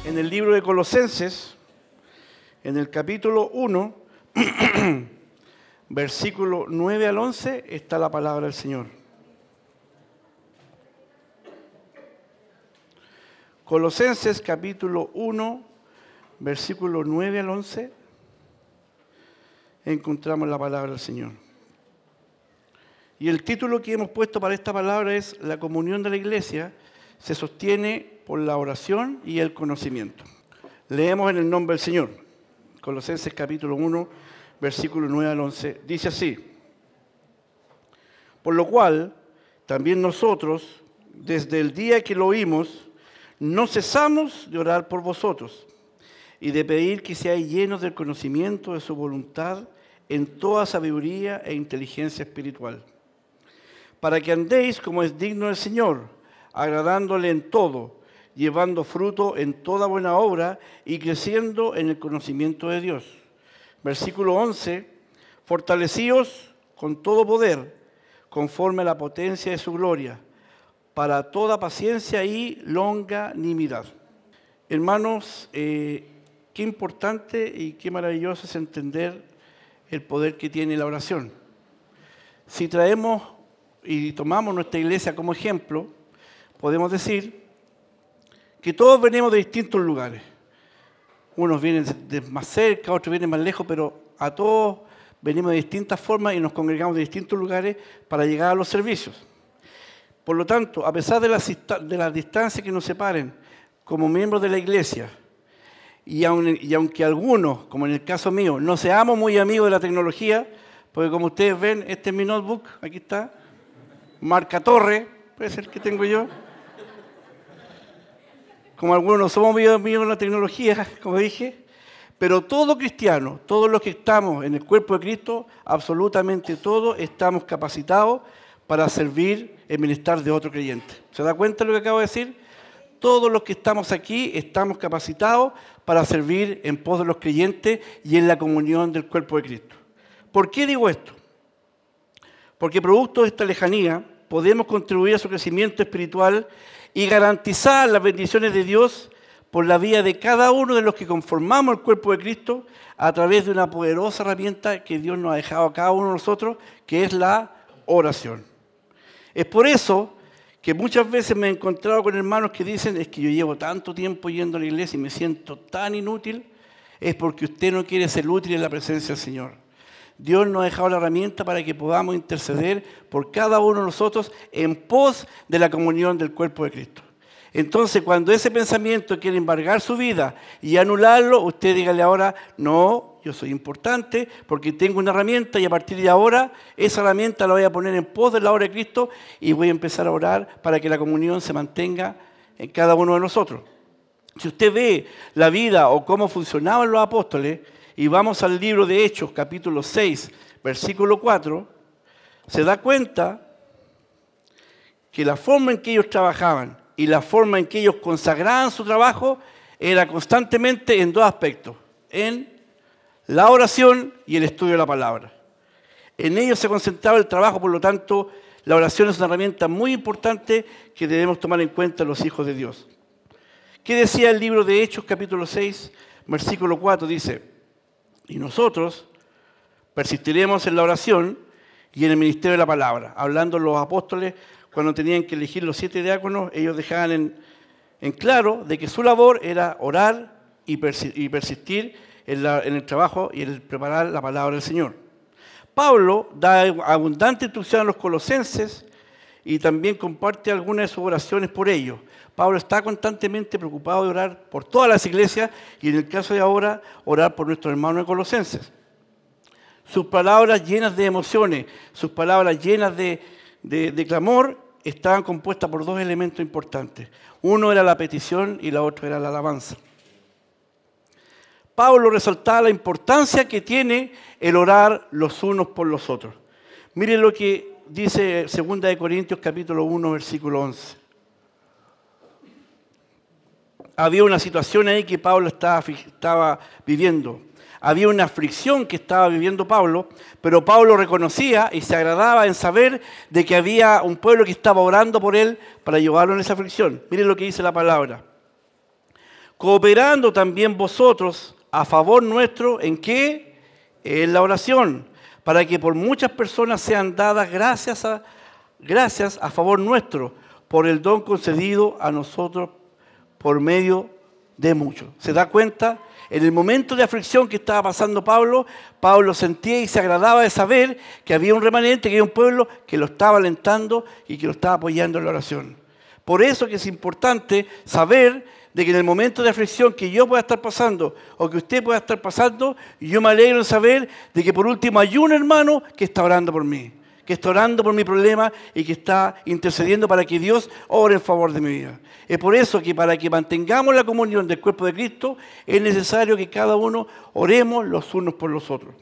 En el libro de Colosenses, en el capítulo 1, versículo 9 al 11, está la palabra del Señor. Colosenses capítulo 1, versículo 9 al 11, encontramos la palabra del Señor. Y el título que hemos puesto para esta palabra es: la comunión de la iglesia se sostiene por la oración y el conocimiento. Leemos en el nombre del Señor. Colosenses capítulo 1, versículo 9 al 11, dice así: por lo cual, también nosotros, desde el día que lo oímos, no cesamos de orar por vosotros y de pedir que seáis llenos del conocimiento de su voluntad en toda sabiduría e inteligencia espiritual, para que andéis como es digno del Señor, agradándole en todo, llevando fruto en toda buena obra y creciendo en el conocimiento de Dios. Versículo 11, fortalecíos con todo poder, conforme a la potencia de su gloria, para toda paciencia y longanimidad. Hermanos, qué importante y qué maravilloso es entender el poder que tiene la oración. Si traemos y tomamos nuestra iglesia como ejemplo, podemos decir que todos venimos de distintos lugares. Unos vienen de más cerca, otros vienen más lejos, pero a todos venimos de distintas formas y nos congregamos de distintos lugares para llegar a los servicios. Por lo tanto, a pesar de las distancias que nos separen como miembros de la iglesia, y aunque algunos, como en el caso mío, no seamos muy amigos de la tecnología, porque como ustedes ven, este es mi notebook, aquí está, marca Torre, puede ser que tengo yo. Como algunos somos muy amigos de la tecnología, como dije, pero todo cristiano, todos los que estamos en el cuerpo de Cristo, absolutamente todos estamos capacitados para servir el bienestar de otro creyente. ¿Se da cuenta de lo que acabo de decir? Todos los que estamos aquí estamos capacitados para servir en pos de los creyentes y en la comunión del cuerpo de Cristo. ¿Por qué digo esto? Porque producto de esta lejanía podemos contribuir a su crecimiento espiritual y garantizar las bendiciones de Dios por la vía de cada uno de los que conformamos el cuerpo de Cristo a través de una poderosa herramienta que Dios nos ha dejado a cada uno de nosotros, que es la oración. Es por eso que muchas veces me he encontrado con hermanos que dicen: es que yo llevo tanto tiempo yendo a la iglesia y me siento tan inútil. Es porque usted no quiere ser útil en la presencia del Señor. Dios nos ha dejado la herramienta para que podamos interceder por cada uno de nosotros en pos de la comunión del cuerpo de Cristo. Entonces, cuando ese pensamiento quiere embargar su vida y anularlo, usted dígale ahora: no, yo soy importante porque tengo una herramienta y a partir de ahora esa herramienta la voy a poner en pos de la obra de Cristo y voy a empezar a orar para que la comunión se mantenga en cada uno de nosotros. Si usted ve la vida o cómo funcionaban los apóstoles, y vamos al libro de Hechos, capítulo 6, versículo 4, se da cuenta que la forma en que ellos trabajaban y la forma en que ellos consagraban su trabajo era constantemente en dos aspectos: en la oración y el estudio de la palabra. En ellos se concentraba el trabajo, por lo tanto, la oración es una herramienta muy importante que debemos tomar en cuenta los hijos de Dios. ¿Qué decía el libro de Hechos, capítulo 6, versículo 4? Dice: y nosotros persistiremos en la oración y en el ministerio de la palabra. Hablando los apóstoles, cuando tenían que elegir los 7 diáconos, ellos dejaban en claro de que su labor era orar y persistir en el trabajo y en el preparar la palabra del Señor. Pablo da abundante instrucción a los colosenses y también comparte algunas de sus oraciones por ellos. Pablo está constantemente preocupado de orar por todas las iglesias y en el caso de ahora, orar por nuestros hermanos de Colosenses. Sus palabras llenas de emociones, sus palabras llenas de clamor, estaban compuestas por dos elementos importantes. Uno era la petición y la otra era la alabanza. Pablo resaltaba la importancia que tiene el orar los unos por los otros. Miren lo que dice 2 de Corintios capítulo 1, versículo 11. Había una situación ahí que Pablo estaba viviendo. Había una aflicción que estaba viviendo Pablo, pero Pablo reconocía y se agradaba en saber de que había un pueblo que estaba orando por él para ayudarlo en esa aflicción. Miren lo que dice la palabra. cooperando también vosotros a favor nuestro, ¿en qué? En la oración, para que por muchas personas sean dadas gracias a favor nuestro, por el don concedido a nosotros por medio de muchos. ¿Se da cuenta? En el momento de aflicción que estaba pasando Pablo, Pablo sentía y se agradaba de saber que había un remanente, que había un pueblo que lo estaba alentando y que lo estaba apoyando en la oración. Por eso que es importante saber de que en el momento de aflicción que yo pueda estar pasando o que usted pueda estar pasando, yo me alegro en saber de que por último hay un hermano que está orando por mí, que está orando por mi problema y que está intercediendo para que Dios ore en favor de mi vida. Es por eso que para que mantengamos la comunión del cuerpo de Cristo es necesario que cada uno oremos los unos por los otros.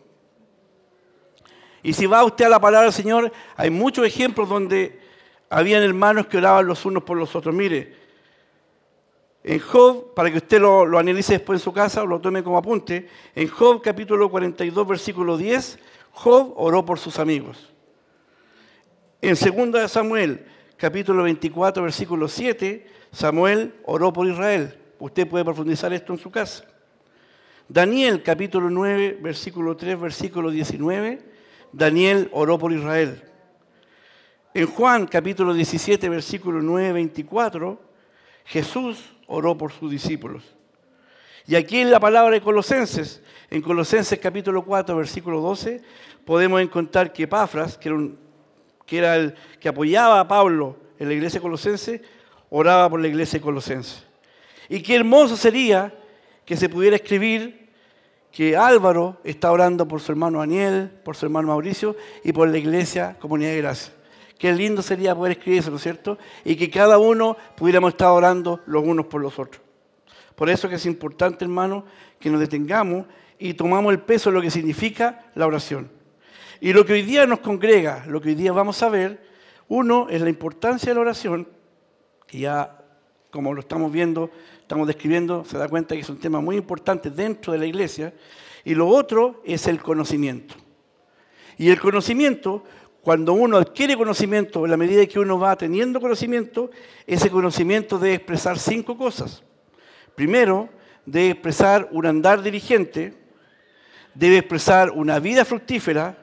Y si va usted a la palabra del Señor, hay muchos ejemplos donde habían hermanos que oraban los unos por los otros. Mire, en Job, para que usted lo analice después en su casa o lo tome como apunte, en Job capítulo 42, versículo 10, Job oró por sus amigos. En 2 Samuel, capítulo 24, versículo 7, Samuel oró por Israel. Usted puede profundizar esto en su casa. Daniel, capítulo 9, versículo 3, versículo 19, Daniel oró por Israel. En Juan, capítulo 17, versículo 9, 24, Jesús oró por sus discípulos. Y aquí en la palabra de Colosenses, en Colosenses capítulo 4, versículo 12, podemos encontrar que Epafras, que era el que apoyaba a Pablo en la iglesia colosense, oraba por la iglesia colosense. Y qué hermoso sería que se pudiera escribir que Álvaro está orando por su hermano Daniel, por su hermano Mauricio y por la iglesia Comunidad de Gracia. Qué lindo sería poder escribir eso, ¿no es cierto? Y que cada uno pudiéramos estar orando los unos por los otros. Por eso que es importante, hermano, que nos detengamos y tomamos el peso de lo que significa la oración. Y lo que hoy día nos congrega, lo que hoy día vamos a ver, uno es la importancia de la oración, que ya, como lo estamos viendo, estamos describiendo, se da cuenta que es un tema muy importante dentro de la iglesia, y lo otro es el conocimiento. Y el conocimiento, cuando uno adquiere conocimiento, en la medida que uno va teniendo conocimiento, ese conocimiento debe expresar 5 cosas. Primero, debe expresar un andar diligente, debe expresar una vida fructífera,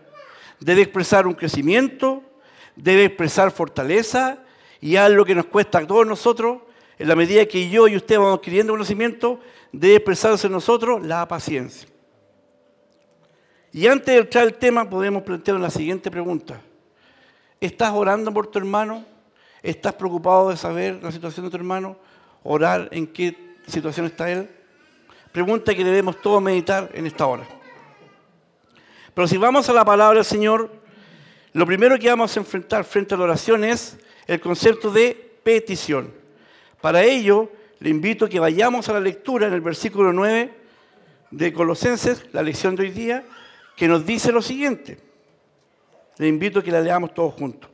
debe expresar un crecimiento, debe expresar fortaleza y algo que nos cuesta a todos nosotros, en la medida que yo y usted vamos adquiriendo conocimiento, debe expresarse en nosotros la paciencia. Y antes de entrar al tema, podemos plantear la siguiente pregunta. ¿Estás orando por tu hermano? ¿Estás preocupado de saber la situación de tu hermano? ¿Orar en qué situación está él? Pregunta que debemos todos meditar en esta hora. Pero si vamos a la palabra del Señor, lo primero que vamos a enfrentar frente a la oración es el concepto de petición. Para ello, le invito a que vayamos a la lectura en el versículo 9 de Colosenses, la lección de hoy día, que nos dice lo siguiente. Le invito a que la leamos todos juntos.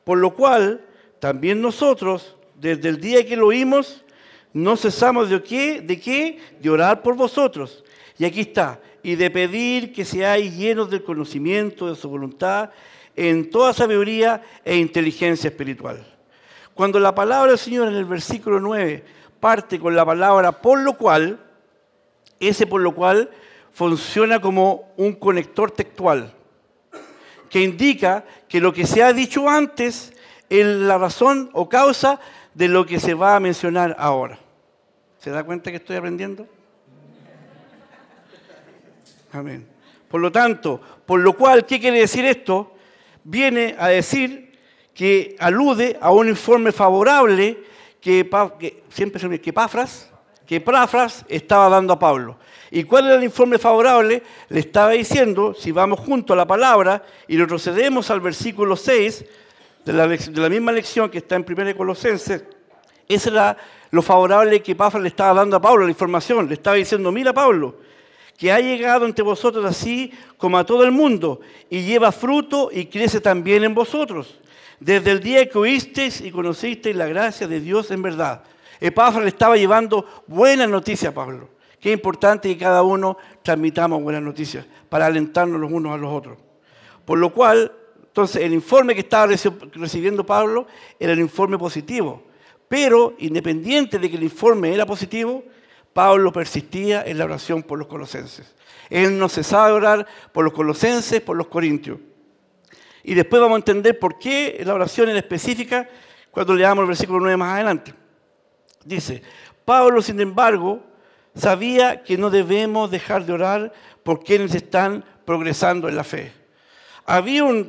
Por lo cual, también nosotros, desde el día que lo oímos, no cesamos ¿de qué? De orar por vosotros. Y aquí está. Y de pedir que seáis llenos del conocimiento de su voluntad en toda sabiduría e inteligencia espiritual. Cuando la palabra del Señor en el versículo 9 parte con la palabra por lo cual, ese por lo cual funciona como un conector textual que indica que lo que se ha dicho antes es la razón o causa de lo que se va a mencionar ahora. ¿Se da cuenta que estoy aprendiendo? Amén. Por lo tanto, por lo cual, ¿qué quiere decir esto? Viene a decir que alude a un informe favorable que Epafras estaba dando a Pablo. ¿Y cuál era el informe favorable? Le estaba diciendo, si vamos junto a la palabra y retrocedemos al versículo 6 de la misma lección que está en 1 Colosenses, ese era lo favorable que Epafras le estaba dando a Pablo, la información. Le estaba diciendo, mira Pablo, que ha llegado entre vosotros así como a todo el mundo, y lleva fruto y crece también en vosotros, desde el día que oísteis y conocisteis la gracia de Dios en verdad. Epafras le estaba llevando buenas noticias a Pablo. Qué importante que cada uno transmitamos buenas noticias para alentarnos los unos a los otros. Por lo cual, entonces, el informe que estaba recibiendo Pablo era el informe positivo. Pero, independiente de que el informe era positivo, Pablo persistía en la oración por los colosenses. Él no cesaba de orar por los colosenses, por los corintios. Y después vamos a entender por qué la oración era específica cuando leamos el versículo 9 más adelante. Dice, Pablo, sin embargo, sabía que no debemos dejar de orar por quienes están progresando en la fe.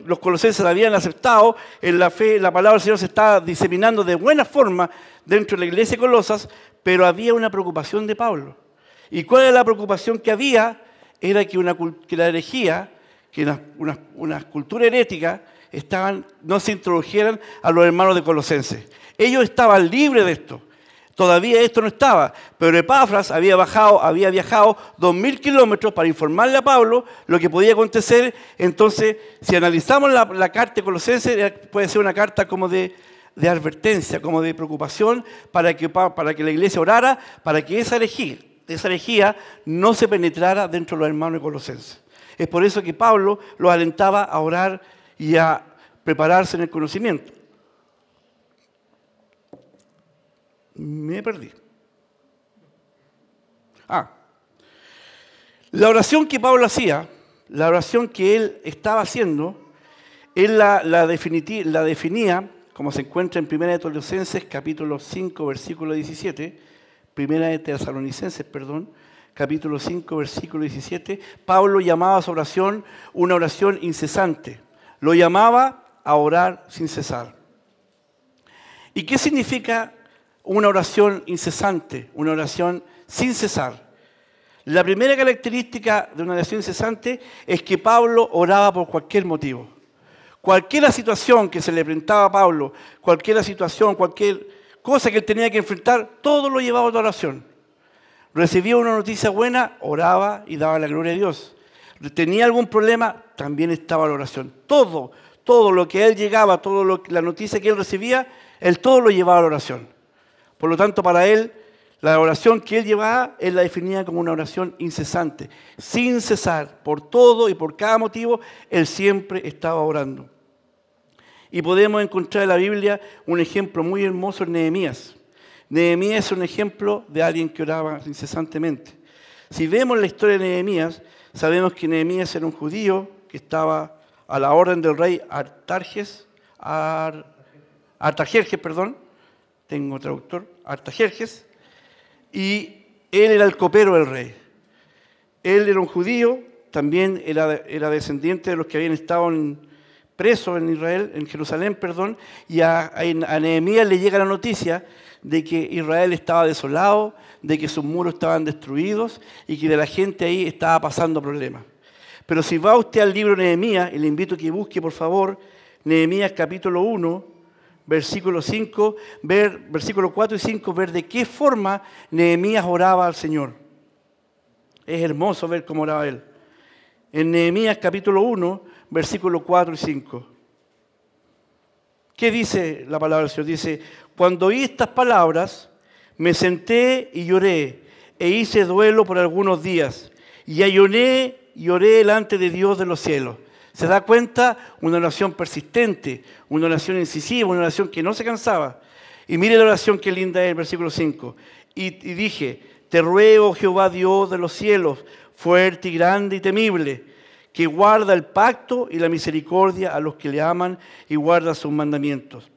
Los colosenses habían aceptado en la fe, la palabra del Señor se estaba diseminando de buena forma dentro de la iglesia de Colosas, pero había una preocupación de Pablo. ¿Y cuál era la preocupación que había? Era que la herejía, que una cultura herética, no se introdujeran a los hermanos de Colosenses. Ellos estaban libres de esto. Todavía esto no estaba, pero Epafras había viajado 2000 kilómetros para informarle a Pablo lo que podía acontecer. Entonces, si analizamos la carta de Colosenses, puede ser una carta como de advertencia, como de preocupación, para que la iglesia orara, para que esa herejía no se penetrara dentro de los hermanos de Colosenses. Es por eso que Pablo los alentaba a orar y a prepararse en el conocimiento. Me perdí. La oración que Pablo hacía, la oración que él estaba haciendo, él la definía, como se encuentra en 1 de Tesalonicenses, capítulo 5, versículo 17, 1 de Tesalonicenses, capítulo 5, versículo 17, Pablo llamaba a su oración una oración incesante. Lo llamaba a orar sin cesar. ¿Y qué significa una oración incesante, una oración sin cesar? La primera característica de una oración incesante es que Pablo oraba por cualquier motivo. Cualquier situación que se le presentaba a Pablo, cualquier situación, cualquier cosa que él tenía que enfrentar, todo lo llevaba a la oración. Recibía una noticia buena, oraba y daba la gloria a Dios. Tenía algún problema, también estaba la oración. Todo lo que a él llegaba, la noticia que él recibía, él todo lo llevaba a la oración. Por lo tanto, para él, la oración que él llevaba, él la definía como una oración incesante, sin cesar, por todo y por cada motivo, él siempre estaba orando. Y podemos encontrar en la Biblia un ejemplo muy hermoso en Nehemías. Nehemías es un ejemplo de alguien que oraba incesantemente. Si vemos la historia de Nehemías, sabemos que Nehemías era un judío que estaba a la orden del rey Artajerjes, tengo traductor, Artajerjes, y él era el copero del rey. Él era un judío, también era descendiente de los que habían estado presos en Israel, en Jerusalén, y a Nehemías le llega la noticia de que Israel estaba desolado, de que sus muros estaban destruidos y que de la gente ahí estaba pasando problemas. Pero si va usted al libro de Nehemías, y le invito a que busque, por favor, Nehemías capítulo 1, versículo 5, versículo 4 y 5, ver de qué forma Nehemías oraba al Señor. Es hermoso ver cómo oraba él. En Nehemías capítulo 1, versículo 4 y 5. ¿Qué dice la palabra del Señor? Dice, cuando oí estas palabras, me senté y lloré, e hice duelo por algunos días, y ayuné y oré delante de Dios de los cielos. ¿Se da cuenta? Una oración persistente, una oración incisiva, una oración que no se cansaba. Y mire la oración que linda es el versículo 5. Y dije, te ruego, Jehová Dios de los cielos, fuerte y grande y temible, que guarda el pacto y la misericordia a los que le aman y guarda sus mandamientos.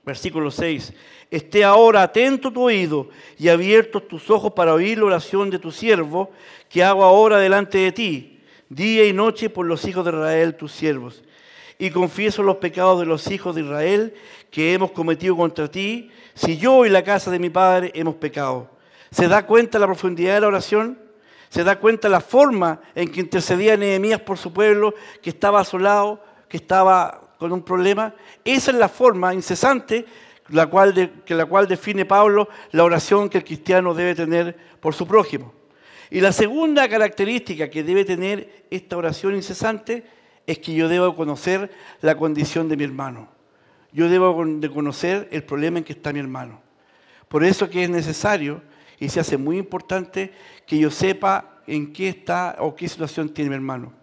Versículo 6. Esté ahora atento tu oído y abiertos tus ojos para oír la oración de tu siervo, que hago ahora delante de ti, día y noche por los hijos de Israel, tus siervos. Y confieso los pecados de los hijos de Israel que hemos cometido contra ti, si yo y la casa de mi padre hemos pecado. ¿Se da cuenta la profundidad de la oración? ¿Se da cuenta la forma en que intercedía Nehemías por su pueblo, que estaba asolado, que estaba con un problema? Esa es la forma incesante la cual define Pablo la oración que el cristiano debe tener por su prójimo. Y la segunda característica que debe tener esta oración incesante es que yo debo conocer la condición de mi hermano. Yo debo de conocer el problema en que está mi hermano. Por eso que es necesario y se hace muy importante que yo sepa en qué está o qué situación tiene mi hermano.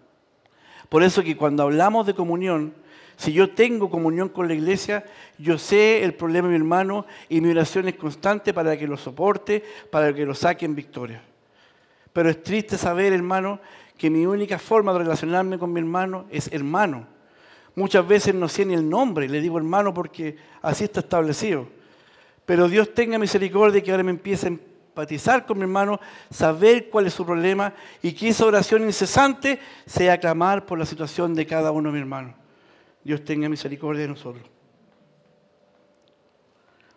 Por eso que cuando hablamos de comunión, Si yo tengo comunión con la iglesia, yo sé el problema de mi hermano y mi oración es constante para que lo soporte, para que lo saque en victoria. Pero es triste saber, hermano, que mi única forma de relacionarme con mi hermano es hermano. Muchas veces no sé ni el nombre, le digo hermano porque así está establecido. Pero Dios tenga misericordia y que ahora me empiece a empatizar con mi hermano, saber cuál es su problema y que esa oración incesante sea clamar por la situación de cada uno de mis hermanos. Dios tenga misericordia de nosotros.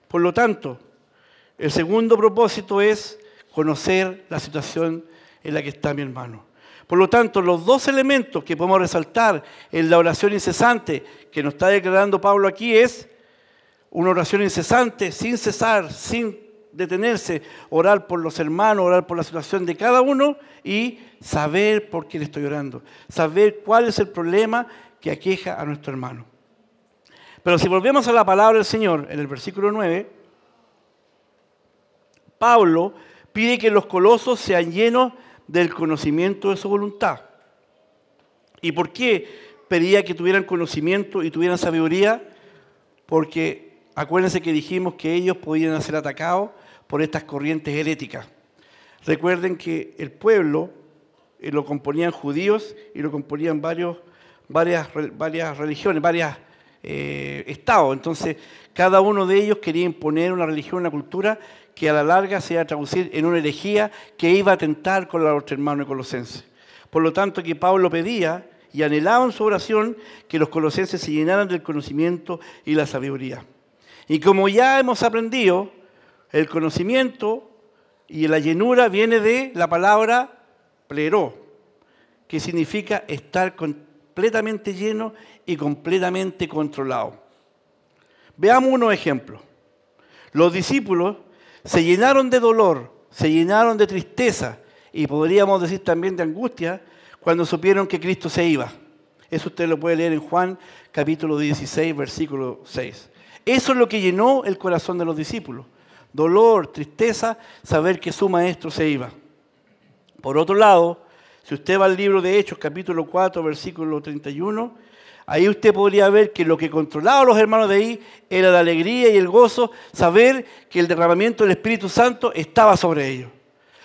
Por lo tanto, el segundo propósito es conocer la situación en la que está mi hermano. Por lo tanto, los dos elementos que podemos resaltar en la oración incesante que nos está declarando Pablo aquí es una oración incesante, sin cesar, sin detenerse, orar por los hermanos, orar por la situación de cada uno y saber por qué le estoy orando, saber cuál es el problema que aqueja a nuestro hermano. Pero si volvemos a la palabra del Señor, en el versículo 9, Pablo pide que los colosos sean llenos del conocimiento de su voluntad. ¿Y por qué pedía que tuvieran conocimiento y tuvieran sabiduría? Porque acuérdense que dijimos que ellos podían ser atacados por estas corrientes heréticas. Recuerden que el pueblo lo componían judíos y lo componían varias religiones, varios estados. Entonces, cada uno de ellos quería imponer una religión, una cultura que a la larga se iba a traducir en una herejía que iba a atentar con los hermanos colosenses. Por lo tanto, que Pablo pedía y anhelaba en su oración que los colosenses se llenaran del conocimiento y la sabiduría. Y como ya hemos aprendido, el conocimiento y la llenura viene de la palabra pleró, que significa estar completamente lleno y completamente controlado. Veamos unos ejemplos. Los discípulos se llenaron de dolor, se llenaron de tristeza y podríamos decir también de angustia cuando supieron que Cristo se iba. Eso usted lo puede leer en Juan capítulo 16, versículo 6. Eso es lo que llenó el corazón de los discípulos. Dolor, tristeza, saber que su maestro se iba. Por otro lado, si usted va al libro de Hechos, capítulo 4, versículo 31, ahí usted podría ver que lo que controlaba a los hermanos de ahí era la alegría y el gozo, saber que el derramamiento del Espíritu Santo estaba sobre ellos.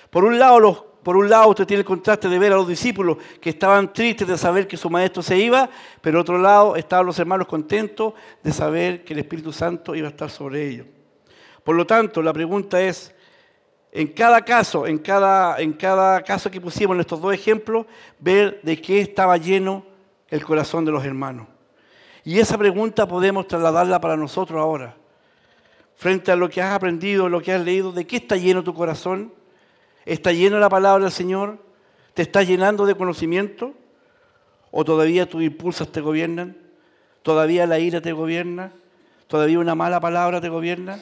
Por un lado usted tiene el contraste de ver a los discípulos que estaban tristes de saber que su maestro se iba, pero por otro lado estaban los hermanos contentos de saber que el Espíritu Santo iba a estar sobre ellos. Por lo tanto, la pregunta es, en cada caso que pusimos en estos dos ejemplos, ver de qué estaba lleno el corazón de los hermanos. Y esa pregunta podemos trasladarla para nosotros ahora. Frente a lo que has aprendido, lo que has leído, ¿de qué está lleno tu corazón? ¿Está lleno de la palabra del Señor? ¿Te está llenando de conocimiento? ¿O todavía tus impulsos te gobiernan? ¿Todavía la ira te gobierna? ¿Todavía una mala palabra te gobierna?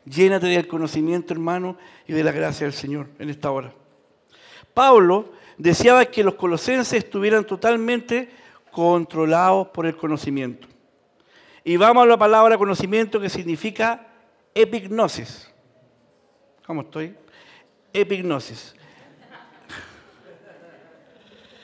Llénate del conocimiento, hermano, y de la gracia del Señor en esta hora. Pablo deseaba que los colosenses estuvieran totalmente controlados por el conocimiento. Y vamos a la palabra conocimiento que significa epignosis. ¿Cómo estoy? Epignosis.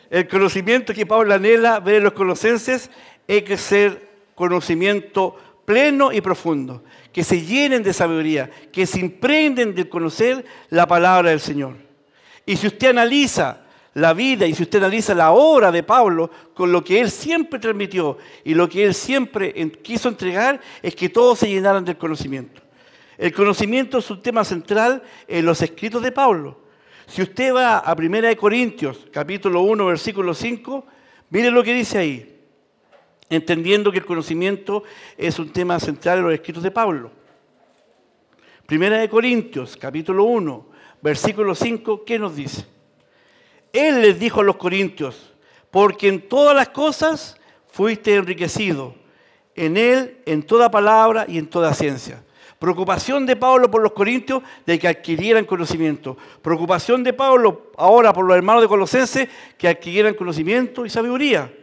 El conocimiento que Pablo anhela ver en los colosenses es que ser conocimiento pleno y profundo, que se llenen de sabiduría, que se impregnen de conocer la palabra del Señor. Y si usted analiza la vida y si usted analiza la obra de Pablo con lo que él siempre transmitió y lo que él siempre quiso entregar, es que todos se llenaran del conocimiento. El conocimiento es un tema central en los escritos de Pablo. Si usted va a 1 Corintios, capítulo 1, versículo 5, mire lo que dice ahí, entendiendo que el conocimiento es un tema central en los escritos de Pablo. 1 Corintios, capítulo 1, versículo 5, ¿qué nos dice? Él les dijo a los corintios, porque en todas las cosas fuiste enriquecido, en él, en toda palabra y en toda ciencia. Preocupación de Pablo por los corintios de que adquirieran conocimiento. Preocupación de Pablo ahora por los hermanos de Colosenses que adquirieran conocimiento y sabiduría.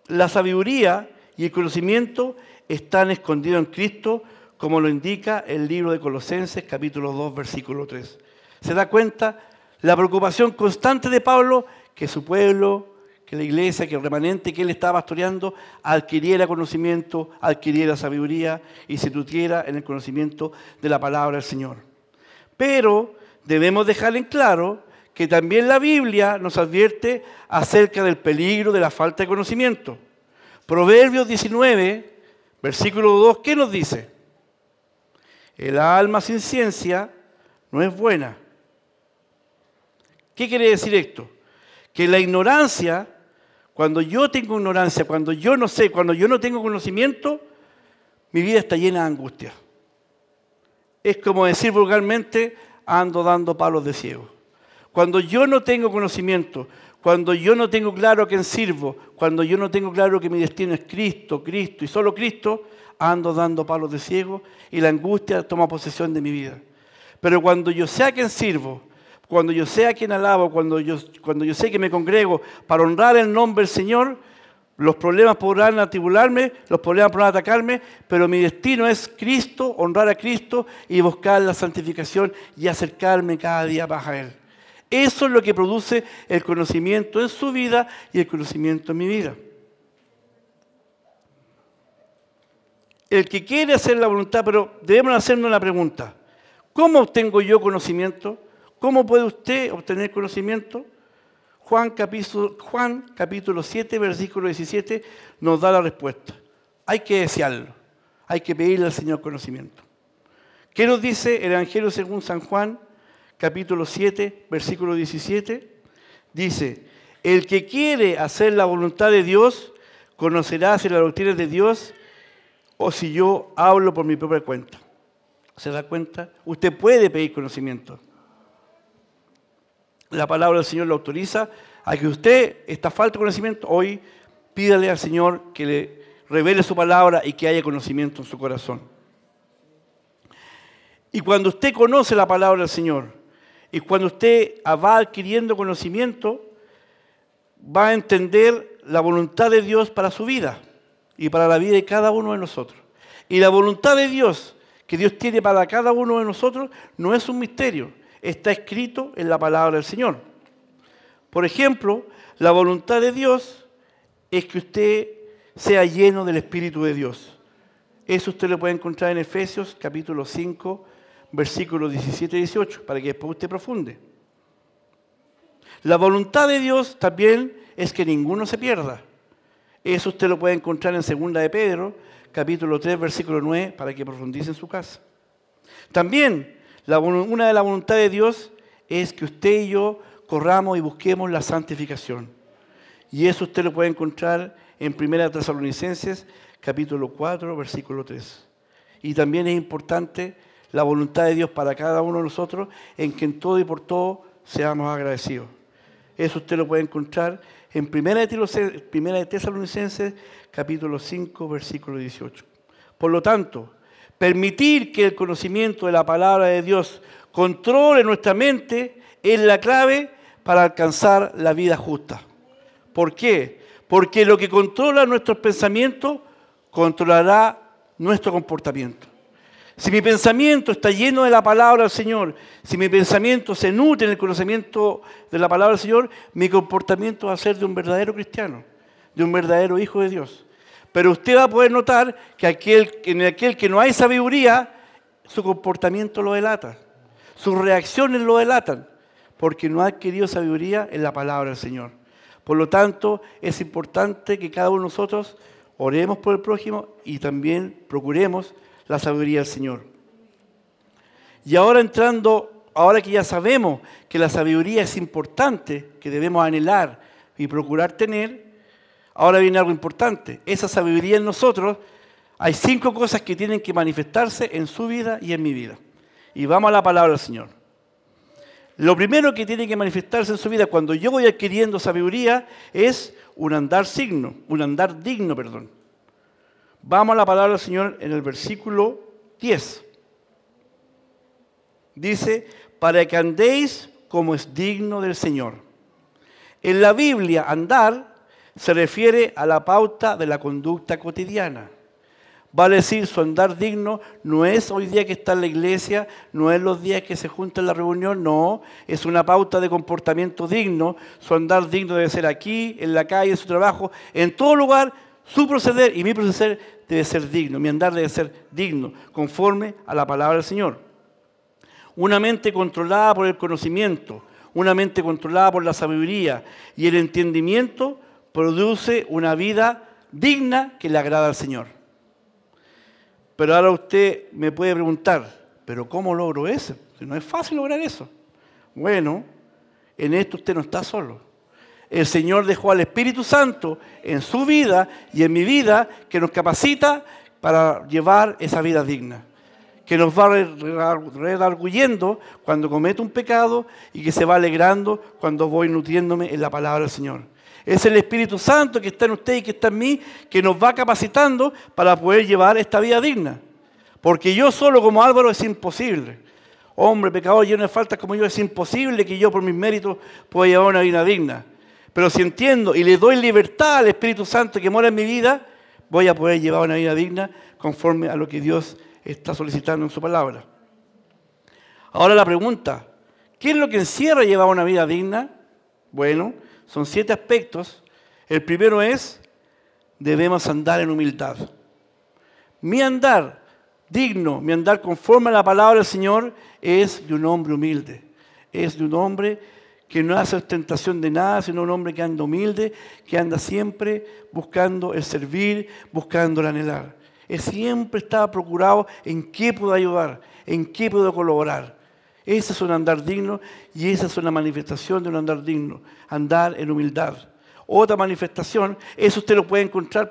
La sabiduría y el conocimiento están escondidos en Cristo, como lo indica el libro de Colosenses, capítulo 2, versículo 3. ¿Se da cuenta? La preocupación constante de Pablo, que su pueblo, que la iglesia, que el remanente que él estaba pastoreando adquiriera conocimiento, adquiriera sabiduría y se nutriera en el conocimiento de la palabra del Señor. Pero debemos dejar en claro que también la Biblia nos advierte acerca del peligro de la falta de conocimiento. Proverbios 19, versículo 2, ¿qué nos dice? El alma sin ciencia no es buena. ¿Qué quiere decir esto? Que la ignorancia, cuando yo tengo ignorancia, cuando yo no sé, cuando yo no tengo conocimiento, mi vida está llena de angustia. Es como decir vulgarmente, ando dando palos de ciego. Cuando yo no tengo conocimiento, cuando yo no tengo claro a quién sirvo, cuando yo no tengo claro que mi destino es Cristo, Cristo y solo Cristo, ando dando palos de ciego y la angustia toma posesión de mi vida. Pero cuando yo sé a quién sirvo, cuando yo sé a quién alabo, cuando yo sé que me congrego para honrar el nombre del Señor, los problemas podrán atribularme, los problemas podrán atacarme, pero mi destino es Cristo, honrar a Cristo y buscar la santificación y acercarme cada día más a Él. Eso es lo que produce el conocimiento en su vida y el conocimiento en mi vida. El que quiere hacer la voluntad, pero debemos hacernos la pregunta, ¿cómo obtengo yo conocimiento? ¿Cómo puede usted obtener conocimiento? Juan capítulo 7, versículo 17 nos da la respuesta. Hay que desearlo, hay que pedirle al Señor conocimiento. ¿Qué nos dice el Evangelio según San Juan? Capítulo 7, versículo 17, dice, el que quiere hacer la voluntad de Dios, conocerá si la doctrina es de Dios o si yo hablo por mi propia cuenta. ¿Se da cuenta? Usted puede pedir conocimiento. La palabra del Señor lo autoriza a que usted, esta falta de conocimiento, hoy pídale al Señor que le revele su palabra y que haya conocimiento en su corazón. Y cuando usted conoce la palabra del Señor, y cuando usted va adquiriendo conocimiento, va a entender la voluntad de Dios para su vida y para la vida de cada uno de nosotros. Y la voluntad de Dios que Dios tiene para cada uno de nosotros no es un misterio, está escrito en la palabra del Señor. Por ejemplo, la voluntad de Dios es que usted sea lleno del Espíritu de Dios. Eso usted lo puede encontrar en Efesios capítulo 5, versículos 17 y 18, para que después usted profunde. La voluntad de Dios también es que ninguno se pierda. Eso usted lo puede encontrar en 2 de Pedro, capítulo 3, versículo 9, para que profundice en su casa. También, una de las voluntades de Dios es que usted y yo corramos y busquemos la santificación. Y eso usted lo puede encontrar en 1 Tesalonicenses, capítulo 4, versículo 3. Y también es importante la voluntad de Dios para cada uno de nosotros, en que en todo y por todo seamos agradecidos. Eso usted lo puede encontrar en 1 Tesalonicenses, capítulo 5, versículo 18. Por lo tanto, permitir que el conocimiento de la palabra de Dios controle nuestra mente es la clave para alcanzar la vida justa. ¿Por qué? Porque lo que controla nuestros pensamientos controlará nuestro comportamiento. Si mi pensamiento está lleno de la palabra del Señor, si mi pensamiento se nutre en el conocimiento de la palabra del Señor, mi comportamiento va a ser de un verdadero cristiano, de un verdadero hijo de Dios. Pero usted va a poder notar que en aquel que no hay sabiduría, su comportamiento lo delata, sus reacciones lo delatan, porque no ha adquirido sabiduría en la palabra del Señor. Por lo tanto, es importante que cada uno de nosotros oremos por el prójimo y también procuremos la sabiduría del Señor. Y ahora ahora que ya sabemos que la sabiduría es importante, que debemos anhelar y procurar tener, ahora viene algo importante. Esa sabiduría en nosotros, hay 5 cosas que tienen que manifestarse en su vida y en mi vida. Y vamos a la palabra del Señor. Lo primero que tiene que manifestarse en su vida cuando yo voy adquiriendo sabiduría es un andar digno. Vamos a la palabra del Señor en el versículo 10. Dice, para que andéis como es digno del Señor. En la Biblia, andar se refiere a la pauta de la conducta cotidiana. Vale decir, su andar digno no es hoy día que está en la iglesia, no es los días que se junta en la reunión, no, es una pauta de comportamiento digno. Su andar digno debe ser aquí, en la calle, en su trabajo, en todo lugar. Su proceder y mi proceder debe ser digno, mi andar debe ser digno, conforme a la palabra del Señor. Una mente controlada por el conocimiento, una mente controlada por la sabiduría y el entendimiento produce una vida digna que le agrada al Señor. Pero ahora usted me puede preguntar, ¿pero cómo logro eso? No es fácil lograr eso. Bueno, en esto usted no está solo. El Señor dejó al Espíritu Santo en su vida y en mi vida que nos capacita para llevar esa vida digna. Que nos va redarguyendo cuando cometo un pecado y que se va alegrando cuando voy nutriéndome en la palabra del Señor. Es el Espíritu Santo que está en usted y que está en mí, que nos va capacitando para poder llevar esta vida digna. Porque yo solo como Álvaro es imposible. Hombre, pecador lleno de faltas como yo, es imposible que yo por mis méritos pueda llevar una vida digna. Pero si entiendo y le doy libertad al Espíritu Santo que mora en mi vida, voy a poder llevar una vida digna conforme a lo que Dios está solicitando en su palabra. Ahora la pregunta, ¿qué es lo que encierra llevar una vida digna? Bueno, son 7 aspectos. El primero es, debemos andar en humildad. Mi andar digno, mi andar conforme a la palabra del Señor es de un hombre humilde. Es de un hombre que no hace ostentación de nada, sino un hombre que anda humilde, que anda siempre buscando el servir, buscando el anhelar. Él siempre estaba procurado en qué puedo ayudar, en qué puedo colaborar. Ese es un andar digno y esa es una manifestación de un andar digno, andar en humildad. Otra manifestación, eso usted lo puede encontrar,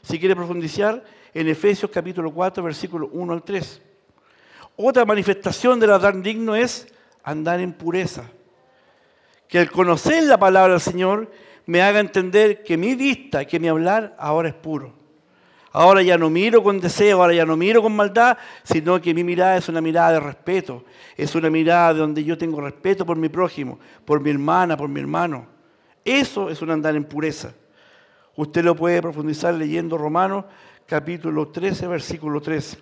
si quiere profundizar, en Efesios capítulo 4, versículos 1 al 3. Otra manifestación del andar digno es andar en pureza. Que al conocer la palabra del Señor me haga entender que mi vista, que mi hablar ahora es puro. Ahora ya no miro con deseo, ahora ya no miro con maldad, sino que mi mirada es una mirada de respeto. Es una mirada de donde yo tengo respeto por mi prójimo, por mi hermana, por mi hermano. Eso es un andar en pureza. Usted lo puede profundizar leyendo Romanos capítulo 13, versículo 13.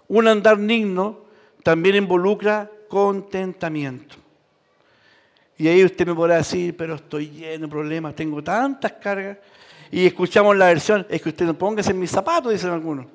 Un andar digno también involucra contentamiento. Y ahí usted me podrá decir, pero estoy lleno de problemas, tengo tantas cargas. Y escuchamos la versión, es que usted no póngase en mis zapatos, dicen algunos.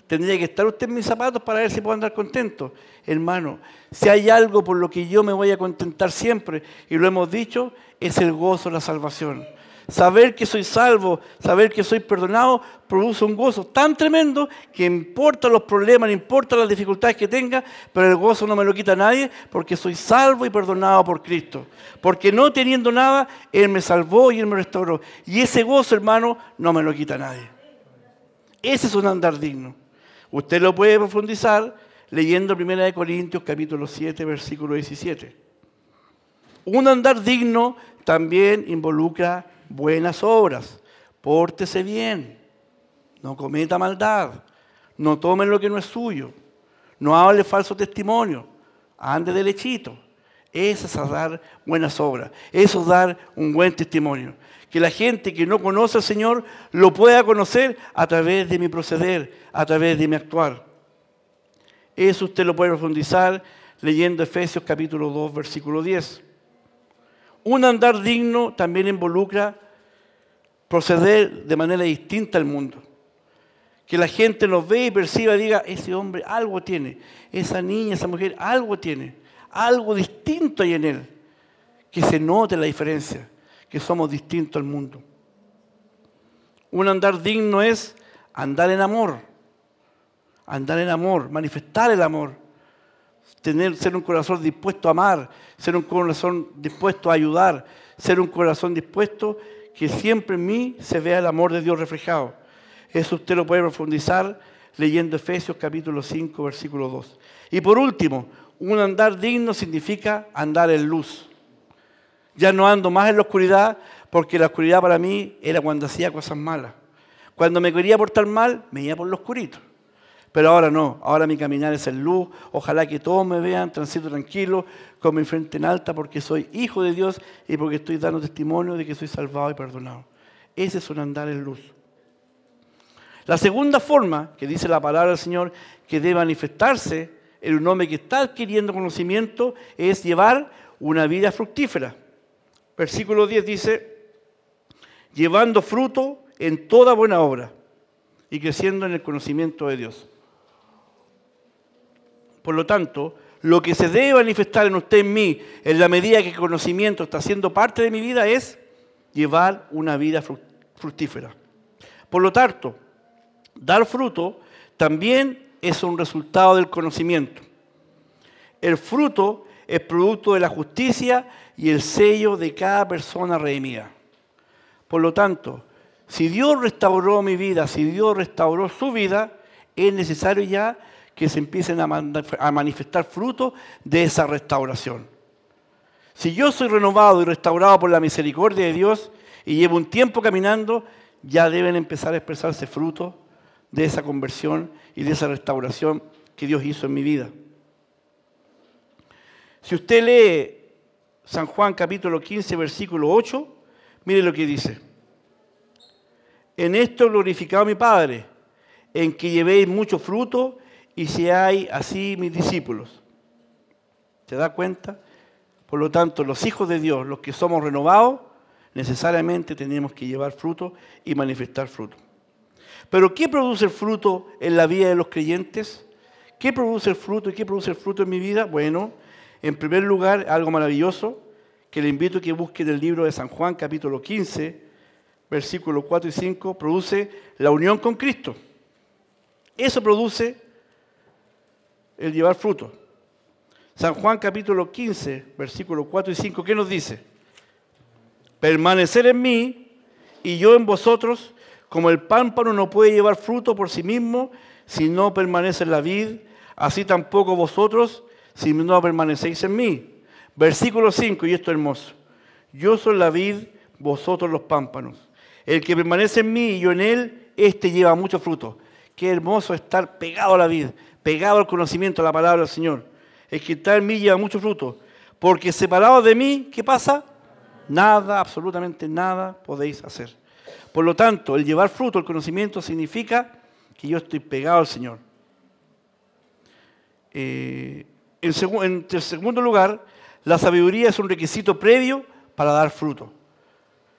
Tendría que estar usted en mis zapatos para ver si puedo andar contento. Hermano, si hay algo por lo que yo me voy a contentar siempre, y lo hemos dicho, es el gozo de la salvación. Saber que soy salvo, saber que soy perdonado, produce un gozo tan tremendo que importa los problemas, no importa las dificultades que tenga, pero el gozo no me lo quita nadie porque soy salvo y perdonado por Cristo. Porque no teniendo nada, Él me salvó y Él me restauró. Y ese gozo, hermano, no me lo quita nadie. Ese es un andar digno. Usted lo puede profundizar leyendo 1 Corintios capítulo 7, versículo 17. Un andar digno también involucra buenas obras. Pórtese bien, no cometa maldad, no tome lo que no es suyo, no hable falso testimonio, ande derechito. Eso es dar buenas obras, eso es dar un buen testimonio. Que la gente que no conoce al Señor lo pueda conocer a través de mi proceder, a través de mi actuar. Eso usted lo puede profundizar leyendo Efesios capítulo 2, versículo 10. Un andar digno también involucra proceder de manera distinta al mundo. Que la gente nos ve y perciba y diga, ese hombre algo tiene, esa niña, esa mujer algo tiene, algo distinto hay en él. Que se note la diferencia, que somos distintos al mundo. Un andar digno es andar en amor, manifestar el amor. Ser un corazón dispuesto a amar, ser un corazón dispuesto a ayudar, ser un corazón dispuesto que siempre en mí se vea el amor de Dios reflejado. Eso usted lo puede profundizar leyendo Efesios capítulo 5, versículo 2. Y por último, un andar digno significa andar en luz. Ya no ando más en la oscuridad, porque la oscuridad para mí era cuando hacía cosas malas. Cuando me quería portar mal, me iba por lo oscurito. Pero ahora no, ahora mi caminar es en luz. Ojalá que todos me vean, transito tranquilo, con mi frente en alta, porque soy hijo de Dios y porque estoy dando testimonio de que soy salvado y perdonado. Ese es un andar en luz. La segunda forma que dice la palabra del Señor que debe manifestarse en un hombre que está adquiriendo conocimiento es llevar una vida fructífera. Versículo 10 dice, llevando fruto en toda buena obra y creciendo en el conocimiento de Dios. Por lo tanto, lo que se debe manifestar en usted, en mí, en la medida que el conocimiento está siendo parte de mi vida, es llevar una vida fructífera. Por lo tanto, dar fruto también es un resultado del conocimiento. El fruto es producto de la justicia y el sello de cada persona redimida. Por lo tanto, si Dios restauró mi vida, si Dios restauró su vida, es necesario ya que se empiecen a manifestar frutos de esa restauración. Si yo soy renovado y restaurado por la misericordia de Dios y llevo un tiempo caminando, ya deben empezar a expresarse frutos de esa conversión y de esa restauración que Dios hizo en mi vida. Si usted lee San Juan capítulo 15, versículo 8, mire lo que dice. En esto he glorificado a mi Padre, en que llevéis mucho fruto y seáis así mis discípulos. ¿Se da cuenta? Por lo tanto, los hijos de Dios, los que somos renovados, necesariamente tenemos que llevar fruto y manifestar fruto. Pero ¿qué produce el fruto en la vida de los creyentes? ¿Qué produce el fruto y qué produce el fruto en mi vida? Bueno, en primer lugar, algo maravilloso que le invito a que busque en el libro de San Juan, capítulo 15, versículos 4 y 5, produce la unión con Cristo. Eso produce el llevar fruto. San Juan, capítulo 15, versículos 4 y 5, ¿qué nos dice? Permanecer en mí y yo en vosotros, como el pámpano no puede llevar fruto por sí mismo si no permanece en la vid, así tampoco vosotros si no permanecéis en mí. Versículo 5, y esto es hermoso. Yo soy la vid, vosotros los pámpanos. El que permanece en mí y yo en él, éste lleva mucho fruto. Qué hermoso estar pegado a la vid, pegado al conocimiento, a la palabra del Señor. El que está en mí lleva mucho fruto. Porque separados de mí, ¿qué pasa? Nada, absolutamente nada podéis hacer. Por lo tanto, el llevar fruto, el conocimiento, significa que yo estoy pegado al Señor. En segundo lugar, la sabiduría es un requisito previo para dar fruto.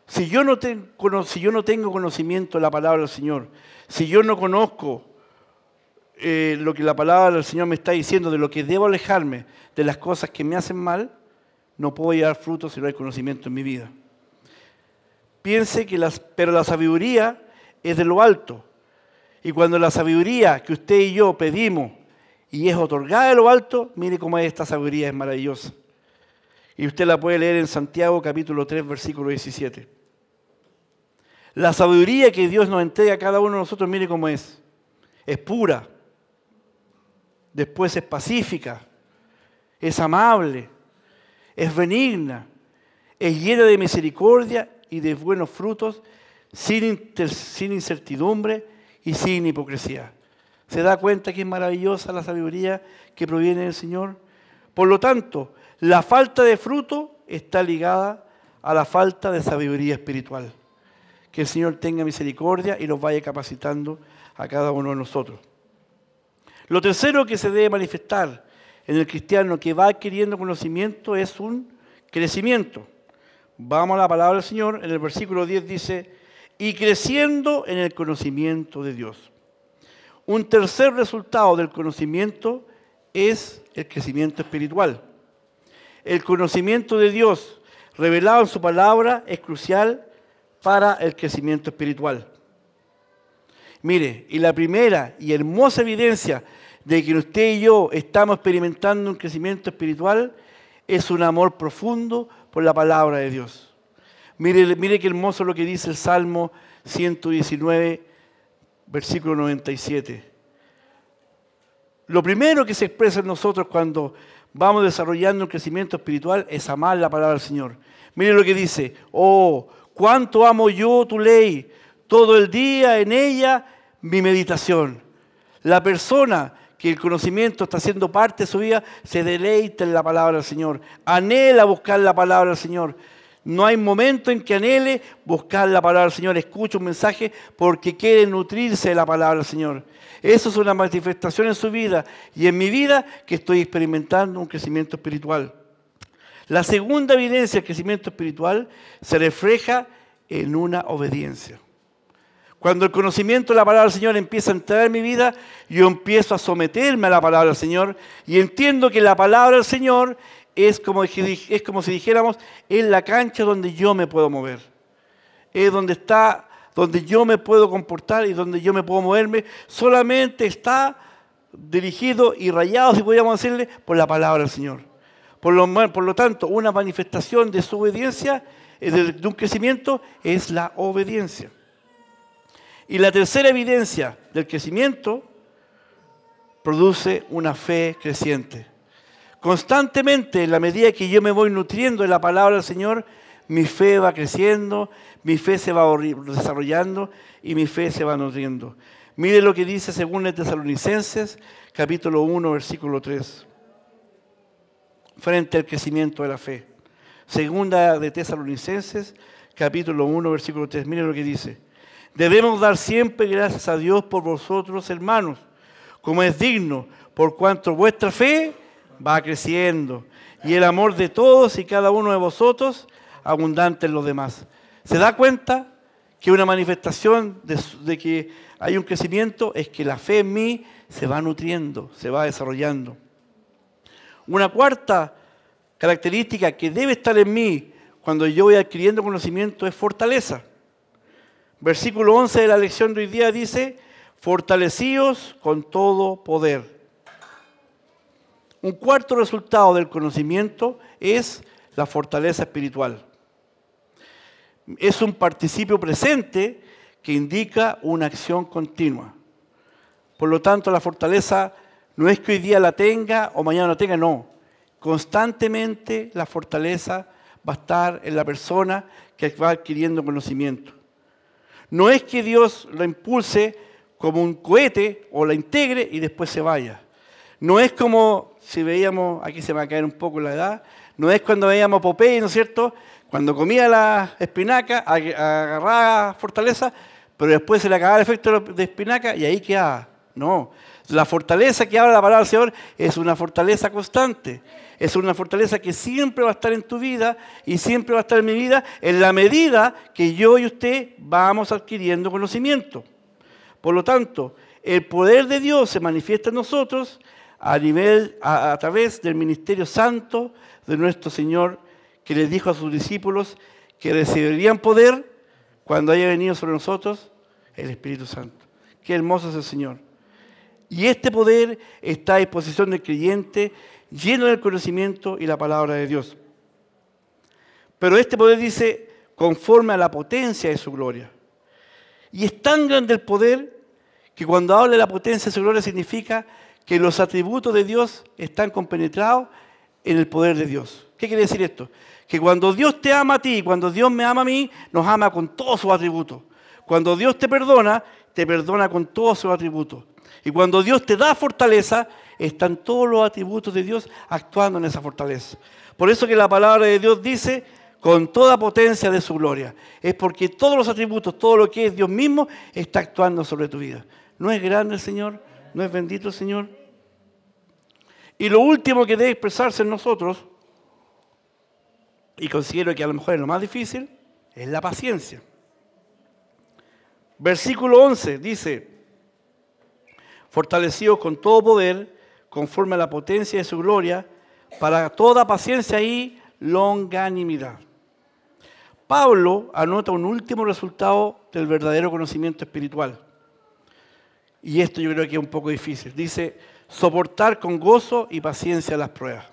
Si yo no tengo conocimiento de la palabra del Señor, si yo no conozco lo que la palabra del Señor me está diciendo, de lo que debo alejarme, de las cosas que me hacen mal, no puedo llevar fruto si no hay conocimiento en mi vida. Piense que pero la sabiduría es de lo alto. Y cuando la sabiduría que usted y yo pedimos y es otorgada de lo alto, mire cómo esta sabiduría es maravillosa. Y usted la puede leer en Santiago capítulo 3, versículo 17. La sabiduría que Dios nos entrega a cada uno de nosotros, mire cómo es. Es pura. Después es pacífica. Es amable. Es benigna. Es llena de misericordia y de buenos frutos, sin incertidumbre y sin hipocresía. ¿Se da cuenta que es maravillosa la sabiduría que proviene del Señor? Por lo tanto, la falta de fruto está ligada a la falta de sabiduría espiritual. Que el Señor tenga misericordia y los vaya capacitando a cada uno de nosotros. Lo tercero que se debe manifestar en el cristiano que va adquiriendo conocimiento es un crecimiento. Vamos a la palabra del Señor, en el versículo 10 dice, y creciendo en el conocimiento de Dios. Un tercer resultado del conocimiento es el crecimiento espiritual. El conocimiento de Dios revelado en su palabra es crucial para el crecimiento espiritual. Mire, y la primera y hermosa evidencia de que usted y yo estamos experimentando un crecimiento espiritual es un amor profundo por la palabra de Dios. Mire qué hermoso lo que dice el Salmo 119, versículo 97. Lo primero que se expresa en nosotros cuando vamos desarrollando un crecimiento espiritual es amar la palabra del Señor. Mire lo que dice, oh, cuánto amo yo tu ley, todo el día en ella mi meditación. La persona que el conocimiento está siendo parte de su vida se deleita en la palabra del Señor, anhela buscar la palabra del Señor, No hay momento en que anhele buscar la palabra del Señor, escuche un mensaje porque quiere nutrirse de la palabra del Señor. Eso es una manifestación en su vida y en mi vida que estoy experimentando un crecimiento espiritual. La segunda evidencia del crecimiento espiritual se refleja en una obediencia. Cuando el conocimiento de la palabra del Señor empieza a entrar en mi vida, yo empiezo a someterme a la palabra del Señor y entiendo que la palabra del Señor es como si dijéramos, es la cancha donde yo me puedo mover. Es donde yo me puedo comportar y donde yo me puedo moverme. Solamente está dirigido y rayado, si podríamos decirle, por la palabra del Señor. Por lo tanto, una manifestación de su obediencia, de un crecimiento, es la obediencia. Y la tercera evidencia del crecimiento produce una fe creciente. Constantemente, en la medida que yo me voy nutriendo de la palabra del Señor, mi fe va creciendo, mi fe se va desarrollando y mi fe se va nutriendo. Mire lo que dice según Tesalonicenses, capítulo 1, versículo 3. Frente al crecimiento de la fe. Segunda de Tesalonicenses, capítulo 1, versículo 3. Mire lo que dice. Debemos dar siempre gracias a Dios por vosotros, hermanos, como es digno, por cuanto vuestra fe va creciendo y el amor de todos y cada uno de vosotros abundante en los demás. ¿Se da cuenta que una manifestación de que hay un crecimiento es que la fe en mí se va nutriendo, se va desarrollando? Una cuarta característica que debe estar en mí cuando yo voy adquiriendo conocimiento es fortaleza. Versículo 11 de la lección de hoy día dice, fortalecidos con todo poder. Un cuarto resultado del conocimiento es la fortaleza espiritual. Es un participio presente que indica una acción continua. Por lo tanto, la fortaleza no es que hoy día la tenga o mañana la tenga, no. Constantemente la fortaleza va a estar en la persona que va adquiriendo conocimiento. No es que Dios lo impulse como un cohete o la integre y después se vaya. No es como si veíamos, aquí se me va a caer un poco la edad, no es cuando veíamos a Popeye, ¿no es cierto? Cuando comía la espinaca, agarraba fortaleza, pero después se le acababa el efecto de espinaca y ahí quedaba. No, la fortaleza que habla la palabra del Señor es una fortaleza constante. Es una fortaleza que siempre va a estar en tu vida y siempre va a estar en mi vida en la medida que yo y usted vamos adquiriendo conocimiento. Por lo tanto, el poder de Dios se manifiesta en nosotros a través del ministerio santo de nuestro Señor, que les dijo a sus discípulos que recibirían poder cuando haya venido sobre nosotros el Espíritu Santo. Qué hermoso es el Señor. Y este poder está a disposición del creyente, lleno del conocimiento y la palabra de Dios. Pero este poder dice, conforme a la potencia de su gloria. Y es tan grande el poder que cuando habla de la potencia de su gloria significa que los atributos de Dios están compenetrados en el poder de Dios. ¿Qué quiere decir esto? Que cuando Dios te ama a ti, cuando Dios me ama a mí, nos ama con todos sus atributos. Cuando Dios te perdona con todos sus atributos. Y cuando Dios te da fortaleza, están todos los atributos de Dios actuando en esa fortaleza. Por eso que la palabra de Dios dice, con toda potencia de su gloria. Es porque todos los atributos, todo lo que es Dios mismo, está actuando sobre tu vida. ¿No es grande el Señor? ¿No es bendito el Señor? Y lo último que debe expresarse en nosotros, y considero que a lo mejor es lo más difícil, es la paciencia. Versículo 11 dice, fortalecidos con todo poder, conforme a la potencia de su gloria, para toda paciencia y longanimidad. Pablo anota un último resultado del verdadero conocimiento espiritual. Y esto yo creo que es un poco difícil. Dice, soportar con gozo y paciencia las pruebas.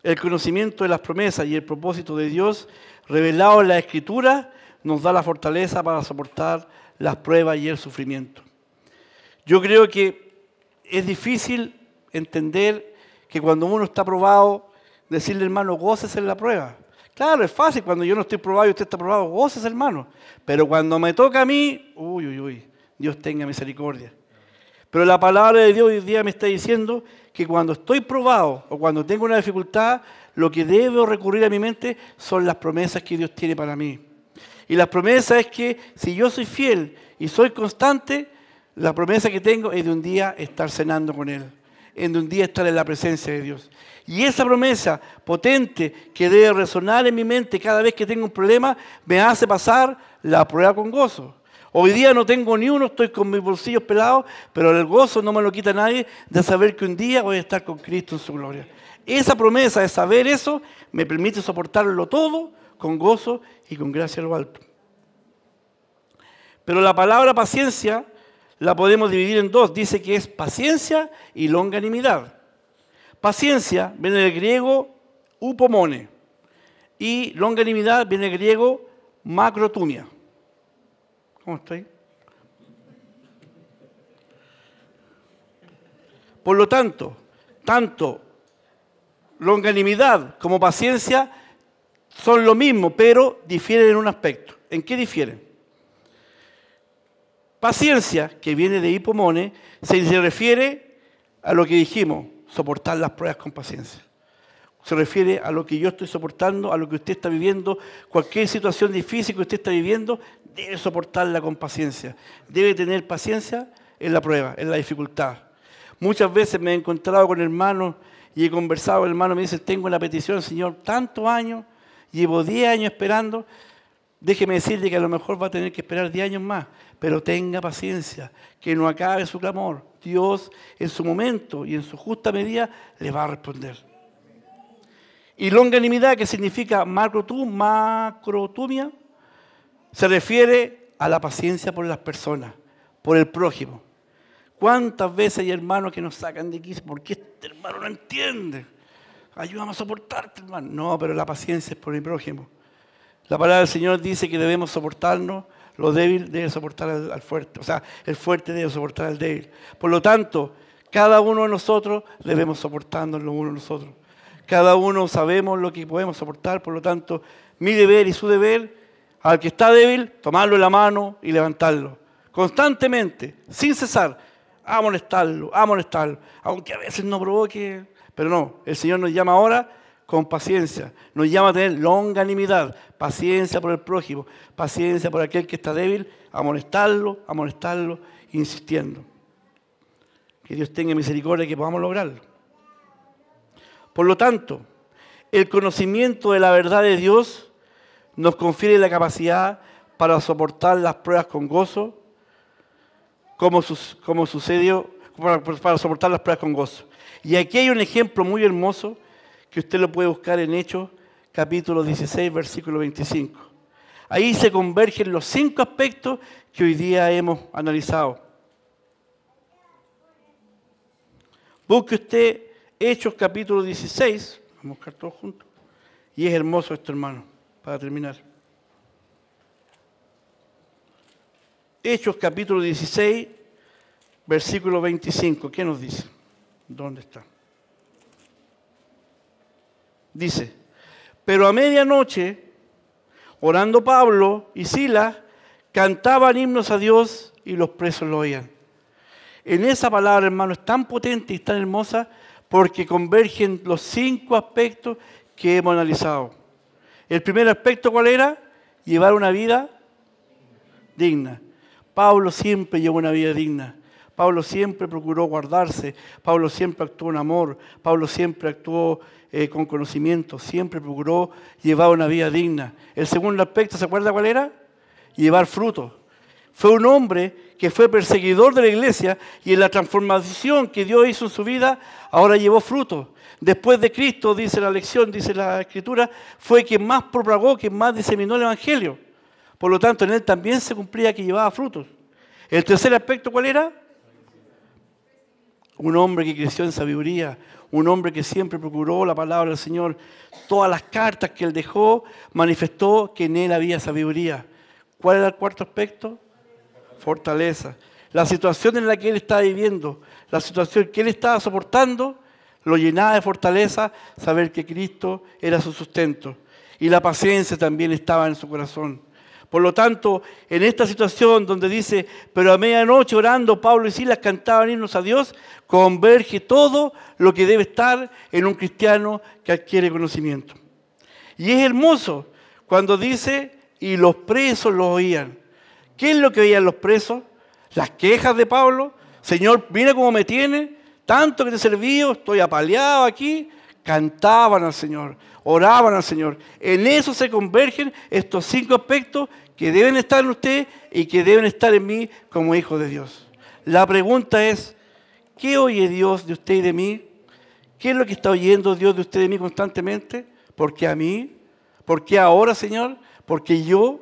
El conocimiento de las promesas y el propósito de Dios revelado en la Escritura nos da la fortaleza para soportar las pruebas y el sufrimiento. Yo creo que es difícil entender que cuando uno está probado, decirle, hermano, gócese en la prueba. Claro, es fácil, cuando yo no estoy probado y usted está probado, gócese, hermano. Pero cuando me toca a mí, Dios tenga misericordia. Pero la palabra de Dios hoy día me está diciendo que cuando estoy probado o cuando tengo una dificultad, lo que debo recurrir a mi mente son las promesas que Dios tiene para mí. Y la promesa es que si yo soy fiel y soy constante, la promesa que tengo es de un día estar cenando con Él, de un día estar en la presencia de Dios. Y esa promesa potente que debe resonar en mi mente cada vez que tengo un problema, me hace pasar la prueba con gozo. Hoy día no tengo ni uno, estoy con mis bolsillos pelados, pero el gozo no me lo quita nadie de saber que un día voy a estar con Cristo en su gloria. Esa promesa de saber eso me permite soportarlo todo con gozo y con gracia a lo alto. Pero la palabra paciencia la podemos dividir en dos. Dice que es paciencia y longanimidad. Paciencia viene del griego upomone y longanimidad viene del griego macrotumia. ¿Cómo estoy? Por lo tanto, tanto longanimidad como paciencia son lo mismo, pero difieren en un aspecto. ¿En qué difieren? Paciencia, que viene de hipomone, se refiere a lo que dijimos, soportar las pruebas con paciencia. Se refiere a lo que yo estoy soportando, a lo que usted está viviendo, cualquier situación difícil que usted está viviendo, debe soportarla con paciencia. Debe tener paciencia en la prueba, en la dificultad. Muchas veces me he encontrado con hermanos y he conversado, el hermano me dice, tengo una petición, Señor, tantos años, llevo 10 años esperando, déjeme decirle que a lo mejor va a tener que esperar 10 años más, pero tenga paciencia, que no acabe su clamor. Dios en su momento y en su justa medida le va a responder. Y longanimidad, que significa macrotumia, se refiere a la paciencia por las personas, por el prójimo. ¿Cuántas veces hay hermanos que nos sacan de aquí? ¿Por qué este hermano no entiende? Ayúdame a soportarte, hermano. No, pero la paciencia es por mi prójimo. La palabra del Señor dice que debemos soportarnos, lo débil debe soportar al fuerte, o sea, el fuerte debe soportar al débil. Por lo tanto, cada uno de nosotros debemos soportarnos los unos a los otros. Cada uno sabemos lo que podemos soportar, por lo tanto, mi deber y su deber, al que está débil, tomarlo en la mano y levantarlo. Constantemente, sin cesar, a molestarlo, aunque a veces no provoque, pero no, el Señor nos llama ahora con paciencia, nos llama a tener longanimidad, paciencia por el prójimo, paciencia por aquel que está débil, a molestarlo, insistiendo. Que Dios tenga misericordia y que podamos lograrlo. Por lo tanto, el conocimiento de la verdad de Dios nos confiere la capacidad para soportar las pruebas con gozo, como sucedió, para soportar las pruebas con gozo. Y aquí hay un ejemplo muy hermoso que usted lo puede buscar en Hechos, capítulo 16, versículo 25. Ahí se convergen los 5 aspectos que hoy día hemos analizado. Busque usted Hechos, capítulo 16, vamos a buscar todos juntos. Y es hermoso esto, hermano, para terminar. Hechos, capítulo 16, versículo 25. ¿Qué nos dice? ¿Dónde está? Dice, pero a medianoche, orando Pablo y Silas, cantaban himnos a Dios y los presos lo oían. En esa palabra, hermano, es tan potente y tan hermosa porque convergen los 5 aspectos que hemos analizado. El primer aspecto, ¿cuál era? Llevar una vida digna. Pablo siempre llevó una vida digna. Pablo siempre procuró guardarse. Pablo siempre actuó en amor. Pablo siempre actuó con conocimiento. Siempre procuró llevar una vida digna. El segundo aspecto, ¿se acuerda cuál era? Llevar fruto. Fue un hombre que fue perseguidor de la iglesia y en la transformación que Dios hizo en su vida, ahora llevó fruto. Después de Cristo, dice la lección, dice la Escritura, fue quien más propagó, quien más diseminó el Evangelio. Por lo tanto, en él también se cumplía que llevaba frutos. El tercer aspecto, ¿cuál era? Un hombre que creció en sabiduría, un hombre que siempre procuró la palabra del Señor. Todas las cartas que él dejó manifestó que en él había sabiduría. ¿Cuál era el cuarto aspecto? Fortaleza. La situación en la que él estaba viviendo, la situación que él estaba soportando, lo llenaba de fortaleza, saber que Cristo era su sustento. Y la paciencia también estaba en su corazón. Por lo tanto, en esta situación donde dice, pero a medianoche orando, Pablo y Silas cantaban himnos a Dios, converge todo lo que debe estar en un cristiano que adquiere conocimiento. Y es hermoso cuando dice, y los presos lo oían. ¿Qué es lo que oían los presos? Las quejas de Pablo. Señor, mira cómo me tiene, tanto que te he servido, estoy apaleado aquí. Cantaban al Señor, oraban al Señor. En eso se convergen estos 5 aspectos que deben estar en usted y que deben estar en mí como hijo de Dios. La pregunta es, ¿qué oye Dios de usted y de mí? ¿Qué es lo que está oyendo Dios de usted y de mí constantemente? ¿Por qué a mí? ¿Por qué ahora, Señor? Porque yo,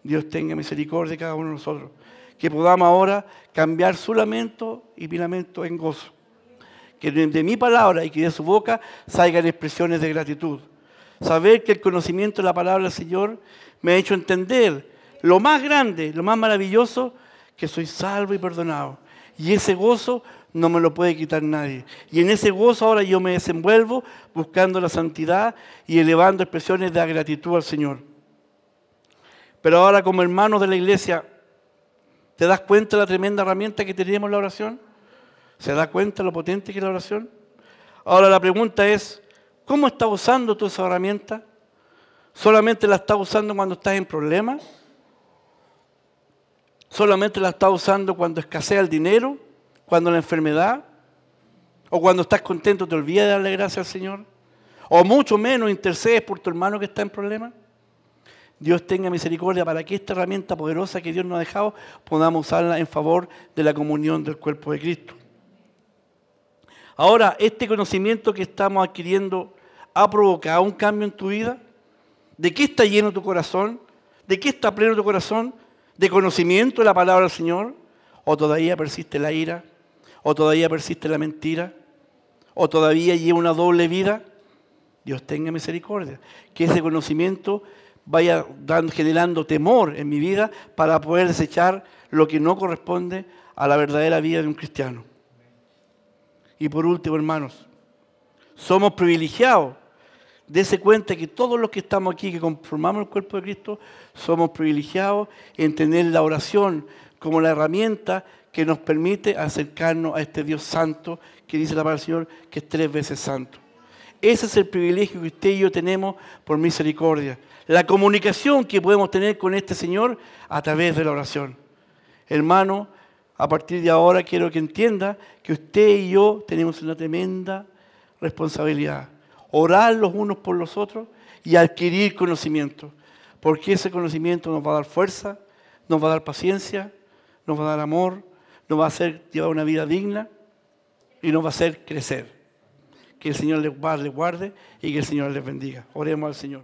Dios tenga misericordia de cada uno de nosotros. Que podamos ahora cambiar su lamento y mi lamento en gozo. Que de mi palabra y que de su boca salgan expresiones de gratitud. Saber que el conocimiento de la palabra del Señor me ha hecho entender lo más grande, lo más maravilloso, que soy salvo y perdonado. Y ese gozo no me lo puede quitar nadie. Y en ese gozo ahora yo me desenvuelvo buscando la santidad y elevando expresiones de gratitud al Señor. Pero ahora, como hermanos de la iglesia, ¿te das cuenta de la tremenda herramienta que tenemos en la oración? ¿Se da cuenta de lo potente que es la oración? Ahora la pregunta es, ¿cómo estás usando tú esa herramienta? ¿Solamente la estás usando cuando estás en problemas? ¿Solamente la estás usando cuando escasea el dinero? ¿Cuando la enfermedad? ¿O cuando estás contento te olvidas de darle gracias al Señor? ¿O mucho menos intercedes por tu hermano que está en problemas? Dios tenga misericordia para que esta herramienta poderosa que Dios nos ha dejado podamos usarla en favor de la comunión del cuerpo de Cristo. Ahora, este conocimiento que estamos adquiriendo ha provocado un cambio en tu vida. ¿De qué está lleno tu corazón? ¿De qué está pleno tu corazón? ¿De conocimiento de la palabra del Señor? ¿O todavía persiste la ira? ¿O todavía persiste la mentira? ¿O todavía lleva una doble vida? Dios tenga misericordia. Que ese conocimiento vaya generando temor en mi vida para poder desechar lo que no corresponde a la verdadera vida de un cristiano. Y por último, hermanos, somos privilegiados. Dese cuenta que todos los que estamos aquí, que conformamos el cuerpo de Cristo, somos privilegiados en tener la oración como la herramienta que nos permite acercarnos a este Dios santo, que dice la palabra del Señor, que es 3 veces santo. Ese es el privilegio que usted y yo tenemos por misericordia. La comunicación que podemos tener con este Señor a través de la oración. Hermano, a partir de ahora quiero que entienda que usted y yo tenemos una tremenda responsabilidad. Orar los unos por los otros y adquirir conocimiento. Porque ese conocimiento nos va a dar fuerza, nos va a dar paciencia, nos va a dar amor, nos va a hacer llevar una vida digna y nos va a hacer crecer. Que el Señor les guarde y que el Señor les bendiga. Oremos al Señor.